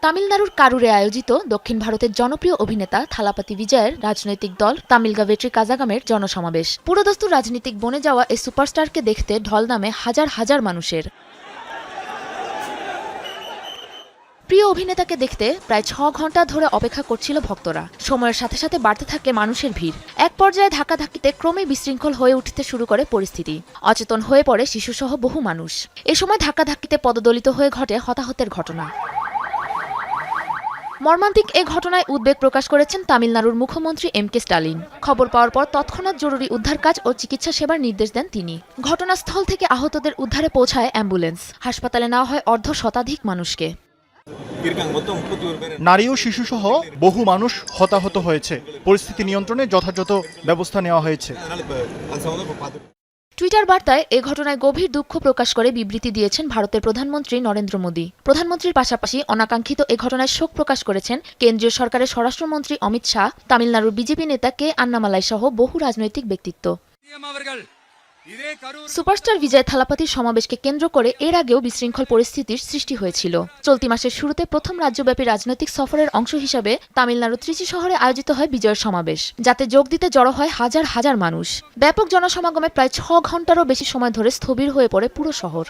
তামিলনাড়ুর কারুরে আয়োজিত দক্ষিণ ভারতের জনপ্রিয় অভিনেতা থালাপাতি বিজয়ের রাজনৈতিক দল তামিলগা ভেট্রি কাজাগামের জনসমাবেশ। পুরোদস্তুর রাজনীতিক বনে যাওয়া এই সুপারস্টারকে দেখতে ঢল নামে হাজার হাজার মানুষের। প্রিয় অভিনেতাকে দেখতে প্রায় ৬ ঘন্টা ধরে অপেক্ষা করছিল ভক্তরা। সময়ের সাথে সাথে বাড়তে থাকে মানুষের ভিড়। এক পর্যায়ে ধাক্কাধাক্কিতে ক্রমেই বিশৃঙ্খল হয়ে উঠতে শুরু করে পরিস্থিতি। অচেতন হয়ে পড়ে শিশুসহ বহু মানুষ। এ সময় ধাক্কাধাক্কিতে পদদলিত হয়ে ঘটে হতাহতের ঘটনা। মর্মান্তিক এ ঘটনায় উদ্বেগ প্রকাশ করেছেন তামিলনাড়ুর মুখ্যমন্ত্রী এম.কে. স্টালিন। খবর পাওয়ার পর তৎক্ষণাৎ জরুরি উদ্ধার কাজ ও চিকিৎসা সেবার নির্দেশ দেন তিনি। ঘটনাস্থল থেকে আহতদের উদ্ধারে পৌঁছায় অ্যাম্বুলেন্স। হাসপাতালে নেওয়া হয় অর্ধশতাধিক মানুষকে। নারী ও শিশুসহ বহু মানুষ হতাহত হয়েছে। পরিস্থিতি নিয়ন্ত্রণে যথাযথ ব্যবস্থা নেওয়া হয়েছে। টুইটার বার্তায় এ ঘটনায় গভীর দুঃখ প্রকাশ করে বিবৃতি দিয়েছেন ভারতের প্রধানমন্ত্রী নরেন্দ্র মোদী। প্রধানমন্ত্রীর পাশাপাশি অনাকাঙ্ক্ষিত এ ঘটনায় শোক প্রকাশ করেছেন কেন্দ্রীয় সরকারের স্বরাষ্ট্রমন্ত্রী অমিত শাহ, তামিলনাড়ুর বিজেপি নেতা কে আন্নামালাই সহ বহু রাজনৈতিক ব্যক্তিত্ব। সুপারস্টার বিজয় থালাপাতির সমাবেশকে কেন্দ্র করে এর আগেও বিশৃঙ্খল পরিস্থিতির সৃষ্টি হয়েছিল। চলতি মাসের শুরুতে প্রথম রাজ্যব্যাপী রাজনৈতিক সফরের অংশ হিসাবে তামিলনাড়ু ত্রিচি শহরে আয়োজিত হয় বিজয়ের সমাবেশ, যাতে যোগ দিতে জড়ো হয় হাজার হাজার মানুষ। ব্যাপক জনসমাগমে প্রায় ৬ ঘন্টারও বেশি সময় ধরে স্থবির হয়ে পড়ে পুরো শহর।